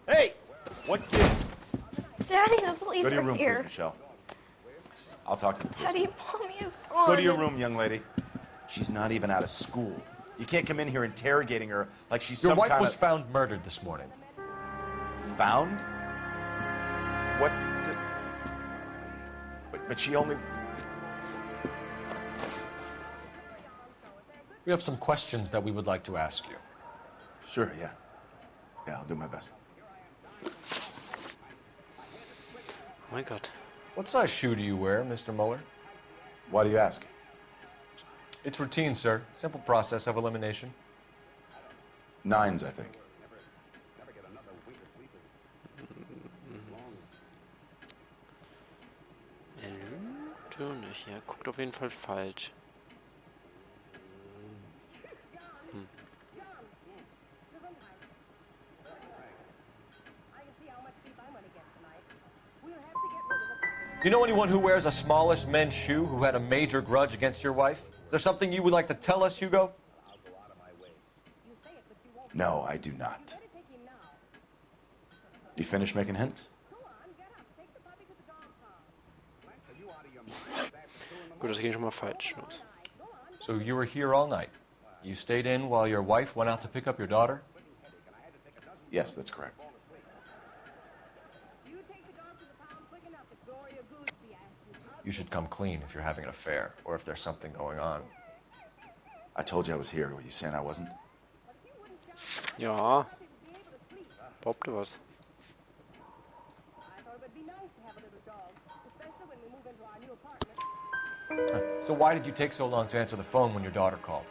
Hey! What gives? Daddy, the police Go to your are room, here. please, Michelle. I'll talk to the police. Daddy, Mommy is gone. Go to your room, young lady. She's not even out of school. You can't come in here interrogating her like she's Your some wife kind was of... found murdered this morning. Found? What? But she only... We have some questions that we would like to ask you. Sure, yeah. Yeah, I'll do my best. Oh mein Gott. What size shoe do you wear, Mr. Mueller? Why do you ask? It's routine, sir. Simple process of elimination. 9s, I think. Nicht. Ja, guckt auf jeden Fall falsch. You know anyone who wears a smallish men's shoe who had a major grudge against your wife? Is there something you would like to tell us, Hugo? No, I do not. You finished making hints? Gut, das ging schon mal falsch los. So you were here all night. You stayed in while your wife went out to pick up your daughter? Yes, that's correct. You should come clean if you're having an affair or if there's something going on. I told you I was here. Were you saying I wasn't? Ja. Behaupte was. So why did you take so long to answer the phone when your daughter called?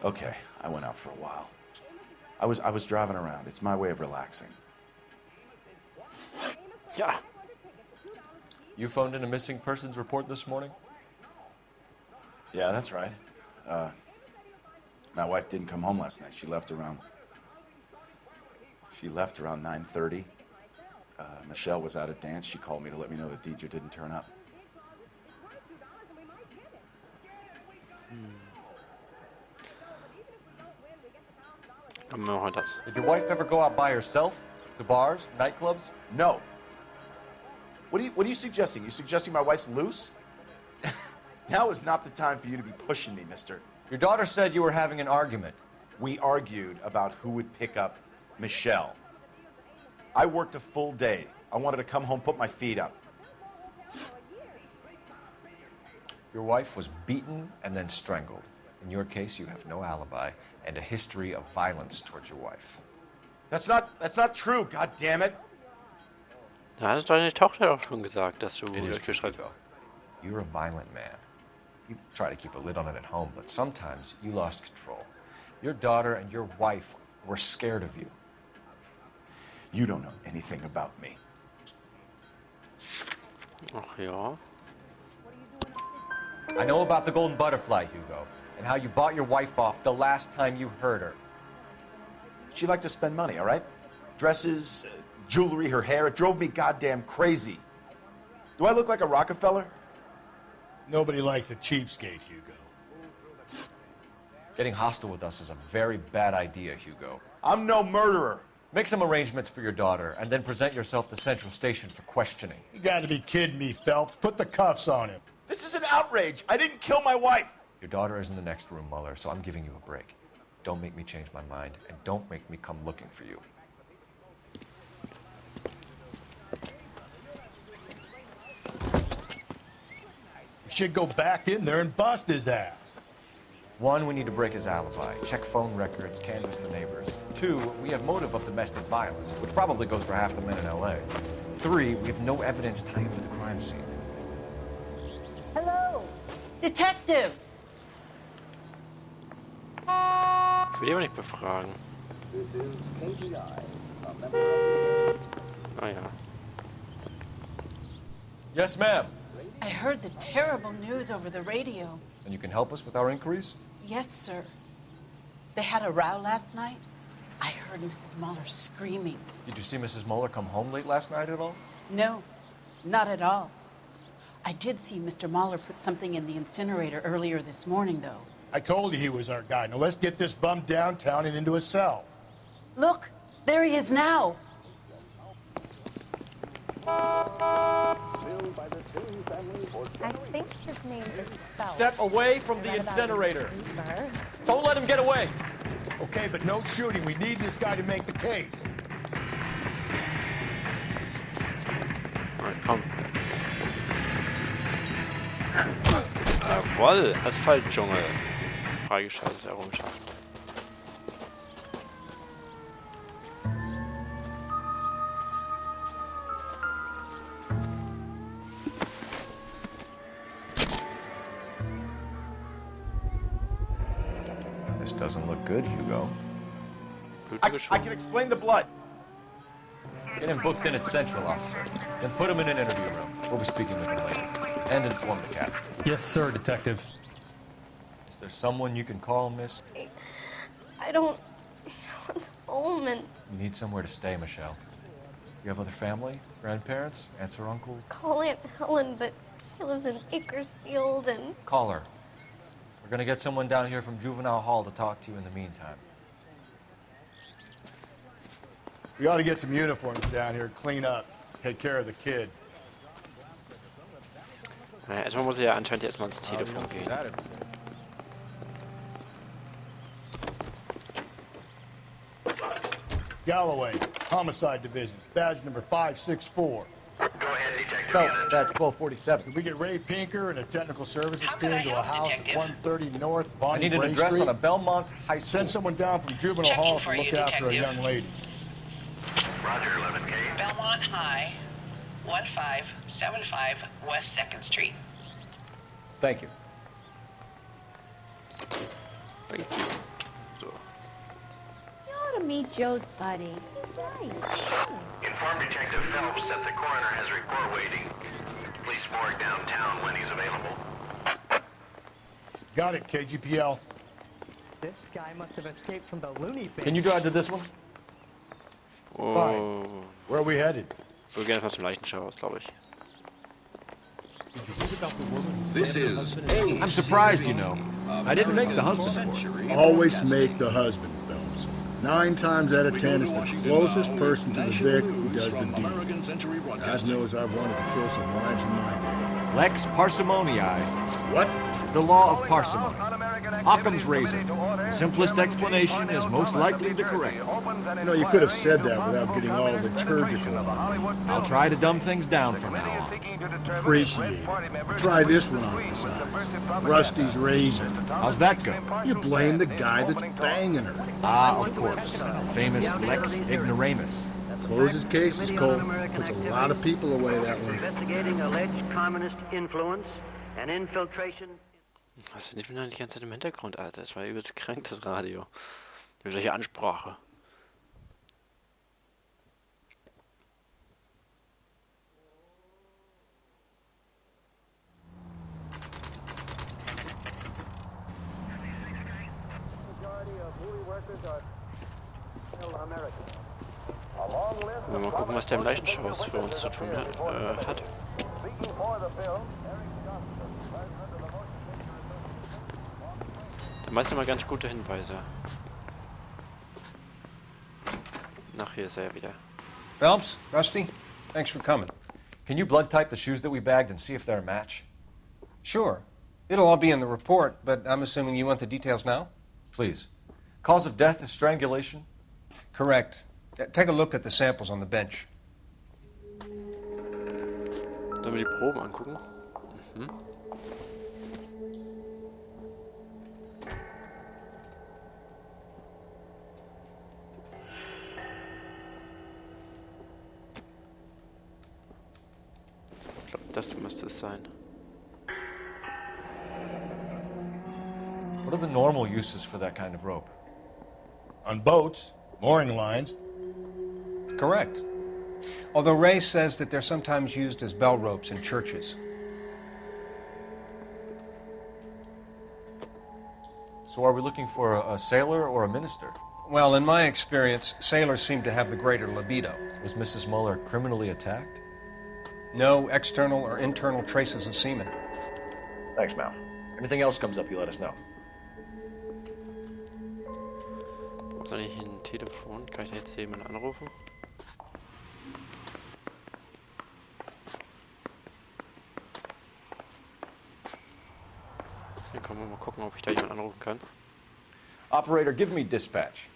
Okay, I went out for a while. I was driving around. It's my way of relaxing. Ja. You phoned in a missing persons report this morning? Yeah, that's right. My wife didn't come home last night. She left around 9:30. Michelle was out at dance. She called me to let me know that Deidre didn't turn up. Dann machen wir das. Did your wife ever go out by herself? To bars, nightclubs? No. What are you suggesting? You suggesting my wife's loose? Now is not the time for you to be pushing me, mister. Your daughter said you were having an argument. We argued about who would pick up Michelle. I worked a full day. I wanted to come home, put my feet up. Your wife was beaten and then strangled. In your case, you have no alibi and a history of violence towards your wife. That's not true, god damn it. Da hat deine Tochter doch schon gesagt, dass du It is true, Tischreit. Hugo. You're a violent man. You try to keep a lid on it at home, but sometimes you lost control. Your daughter and your wife were scared of you. You don't know anything about me. Ach ja. I know about the golden butterfly, Hugo, and how you bought your wife off the last time you heard her. She liked to spend money, all right? Dresses, jewelry, her hair. It drove me goddamn crazy. Do I look like a Rockefeller? Nobody likes a cheapskate, Hugo. Getting hostile with us is a very bad idea, Hugo. I'm no murderer. Make some arrangements for your daughter, and then present yourself to Central Station for questioning. You gotta be kidding me, Phelps. Put the cuffs on him. This is an outrage. I didn't kill my wife. Your daughter is in the next room, Mueller, so I'm giving you a break. Don't make me change my mind, and don't make me come looking for you. You should go back in there and bust his ass. 1, we need to break his alibi, check phone records, canvass the neighbors. 2, we have motive of domestic violence, which probably goes for half the men in LA. 3, we have no evidence tying him to the crime scene. Hello, detective. Ich will die aber nicht befragen. Ah ja. Yes, ma'am. I heard the terrible news over the radio. And you can help us with our inquiries? Yes, sir. They had a row last night. I heard Mrs. Mueller screaming. Did you see Mrs. Mueller come home late last night at all? No, not at all. I did see Mr. Mueller put something in the incinerator earlier this morning, though. I told you he was our guy. Now let's get this bum downtown and into a cell. Look, There he is now. I think his name is Phelps. Step away from the incinerator. Don't let him get away. Okay, but no shooting. We need this guy to make the case. Na, komm. Jawoll, Asphaltdschungel. Freigeschaltet, Errungenschaft. This doesn't look good, Hugo. I Blutgeschwommen. can explain the blood. Get him booked in at Central, officer. Then put him in an interview room. We'll be speaking with him later. And inform the captain. Yes, sir, Detective. Is there someone you can call, miss? I don't want home, and You need somewhere to stay, Michelle. You have other family? Grandparents? Aunts or uncle? call Aunt Helen, but she lives in Bakersfield, and Call her. We're gonna get someone down here from Juvenile Hall to talk to you in the meantime. We ought to get some uniforms down here, clean up, take care of the kid. Naja, erstmal muss er ja anscheinend erstmal ins Telefon gehen. Galloway, Homicide Division, badge number 564. Phelps, badge 1247. Did we get Ray Pinker and a technical services team to a house at 130 North I Bonnie need an Bray address Street? on a Belmont High School. Send someone down from Juvenile Hall to look after a young lady. Roger, 11K. Belmont High, 1575 West 2nd Street. Thank you. Thank you. So. You ought to meet Joe's buddy. He's nice. Inform Detective Phelps that the coroner has a report waiting. Police morgue downtown when he's available. Got it, KGPL. This guy must have escaped from the loony bin. Can you drive to this one? Oh. Where are we headed? Wir gehen erstmal zum Leichenschauhaus, glaube ich. This is I'm surprised, you know. I didn't make the husband for. Always make the husband, Phelps. 9 times out of 10, it's the closest person to the Vic who does the deed. God knows I've wanted to kill some wives in my day. Lex parsimoniae. What? The law of parsimony. Occam's razor. The simplest explanation is most likely the correct. You know, you could have said that without getting all liturgical on me. I'll try to dumb things down from now on. Appreciate it. Try this one on besides. Rusty's razor. How's that go? You blame the guy that's banging her. Ah, of course. Famous Lex ignoramus. Closes cases, Cole. Puts a lot of people away that way. Investigating alleged communist influence and infiltration. Was ist denn die ganze Zeit im Hintergrund, Alter? Das war übelst krank, das Radio. Mit solcher Ansprache. Mal gucken, was der im Leichenschauhaus für uns zu tun hat. Da meist immer ganz gute Hinweise. Nach hier ist er ja wieder. Phelps, Rusty, thanks for coming. Can you blood type the shoes that we bagged and see if they're a match? Sure. It'll all be in the report, but I'm assuming you want the details now? Please. Cause of death is strangulation? Correct. Take a look at the samples on the bench. Sollen wir die Proben angucken? Mhm. Ich glaube, das müsste es sein. What are the normal uses for that kind of rope? On boats, mooring lines. Correct. Although Ray says that they're sometimes used as bell ropes in churches. So are we looking for a sailor or a minister? Well, in my experience, sailors seem to have the greater libido. Was Mrs. Muller criminally attacked? No external or internal traces of semen. Thanks, Mal. Anything else comes up, you let us know. Ist da nicht ein Telefon? Kann ich da jetzt jemanden anrufen? Dann können wir mal gucken, ob ich da jemanden anrufen kann. Operator, give me dispatch.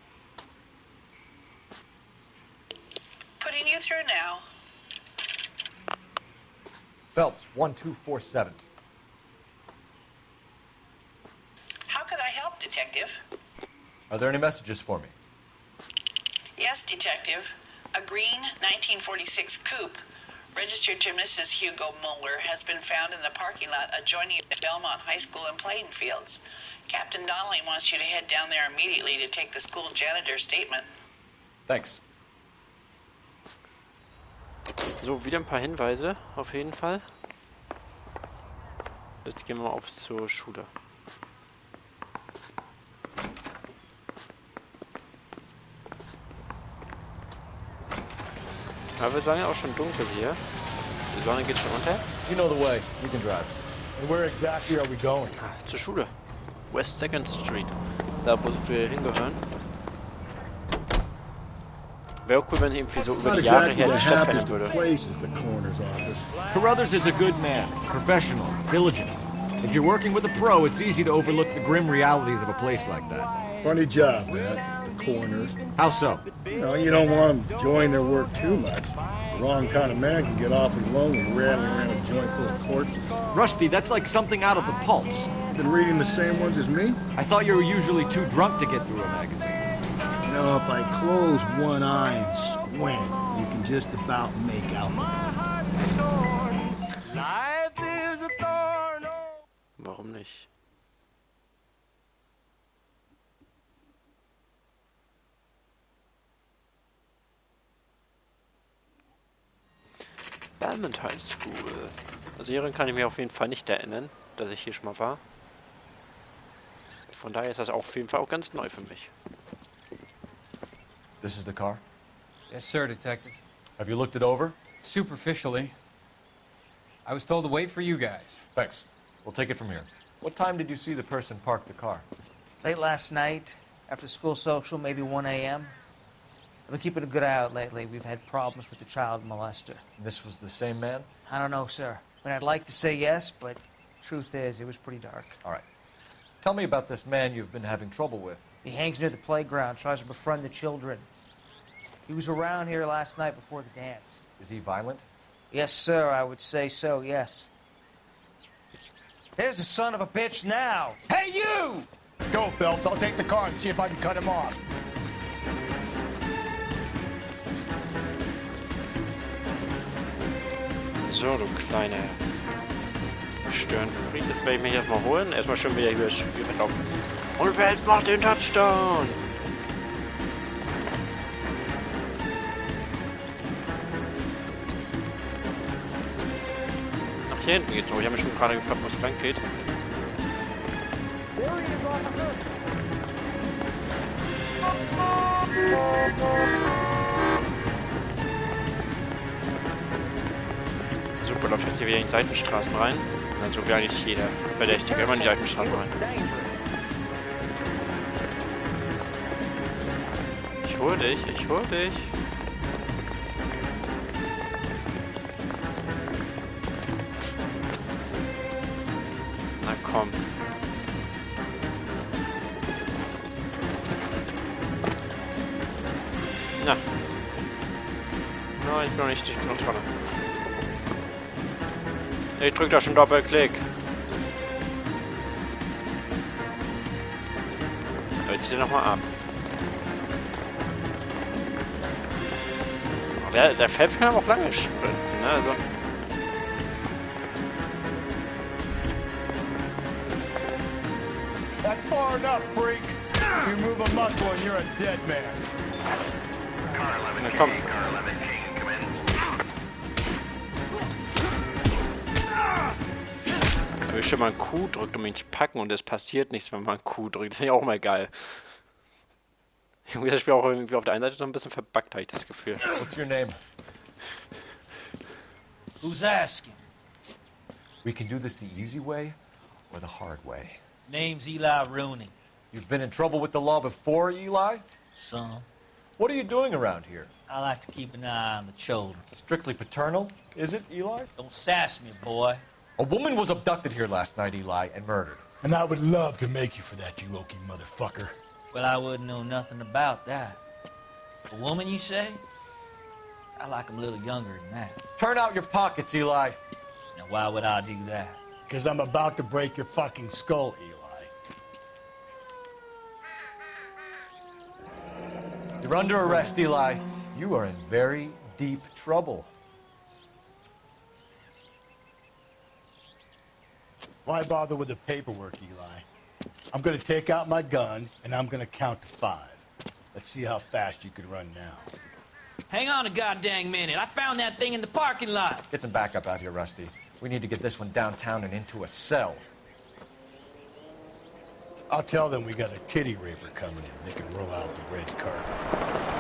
Putting you through now. Phelps, 1247. How could I help, Detective? Are there any messages for me? Yes, Detective. A green 1946 coupe, registered to Mrs. Hugo Muller, has been found in the parking lot adjoining Belmont High School and playing fields. Captain Donnelly wants you to head down there immediately to take the school janitor's statement. Thanks. So, wieder ein paar Hinweise, auf jeden Fall. Jetzt gehen wir mal zur Schule. Aber es war ja auch schon dunkel hier. Die Sonne geht schon unter. You know the way. You can drive. And where exactly are we going? Zur Schule. West 2nd Street. Da, wo wir hingehören. Wäre auch cool, wenn irgendwie so über Not die Jahre exactly her the die Stadt verändern happiest würde. of places, the coroner's office. Carruthers is a good man, professional, diligent. If you're working with a pro, it's easy to overlook the grim realities of a place like that. Funny job, that, the coroner's. How so? You know, you don't want them enjoying their work too much. The wrong kind of man can get awfully lonely rattling around a joint full of corpses. Rusty, that's like something out of the pulps. Been reading the same ones as me? I thought you were usually too drunk to get through a magazine. You know, if I close one eye and squint, you can just about make out the Warum nicht? Belmont High School. Also hieran kann ich mich auf jeden Fall nicht erinnern, dass ich hier schon mal war. Von daher ist das auf jeden Fall auch ganz neu für mich. This is the car? Yes, sir, Detective. Have you looked it over? Superficially. I was told to wait for you guys. Thanks. We'll take it from here. What time did you see the person park the car? Late last night, after school social, maybe 1 a.m. I've been keeping a good eye out lately. We've had problems with the child molester. This was the same man? I don't know, sir. I mean, I'd like to say yes, but truth is, it was pretty dark. All right. Tell me about this man you've been having trouble with. He hangs near the playground, tries to befriend the children. He was around here last night before the dance. Is he violent? Yes, sir, I would say so, yes. There's the son of a bitch now. Hey, you! Go, Phelps. I'll take the car and see if I can cut him off. So, du kleine Störenfried. Das werde ich mich erstmal holen. Erstmal schön wieder über das Spielfeld laufen. Und wer macht den Touchdown? Ach, hier hinten geht's so. Ich habe mich schon gerade gefragt, wo es lang geht. Super, läuft jetzt hier wieder in die Seitenstraßen rein. Also wie eigentlich jeder Verdächtige immer in die Seitenstraßen rein. Ich hol dich, ich hol dich. Na komm. Na. Nein, ich bin noch nicht, ich bin noch dran. Ich drück da schon Doppelklick. Jetzt hier nochmal ab. Der Phelps kann aber auch lange sprinten, ne? Also. That's far enough, freak. You move a muscle and you're a dead man. Car 11 Na King, komm. Car 11 King, come in. Da will schon mal ein Q drückt, um ihn zu packen und es passiert nichts, wenn man ein Q drückt. Das finde ich auch mal geil. Irgendwie das Spiel auch irgendwie auf der einen Seite so ein bisschen verbuggt, habe ich das Gefühl. What's your name? Who's asking? We can do this the easy way or the hard way. Name's Eli Rooney. You've been in trouble with the law before, Eli? Some. What are you doing around here? I like to keep an eye on the children. Strictly paternal, is it, Eli? Don't sass me, boy. A woman was abducted here last night, Eli, and murdered. And I would love to make you for that, you Okie motherfucker. Well, I wouldn't know nothing about that. A woman, you say? I like 'em a little younger than that. Turn out your pockets, Eli. Now, why would I do that? Because I'm about to break your fucking skull, Eli. You're under arrest, Eli. You are in very deep trouble. Why bother with the paperwork, Eli? I'm gonna take out my gun, and I'm gonna count to 5. Let's see how fast you can run now. Hang on a goddamn minute. I found that thing in the parking lot. Get some backup out here, Rusty. We need to get this one downtown and into a cell. I'll tell them we got a kitty raper coming in. They can roll out the red carpet.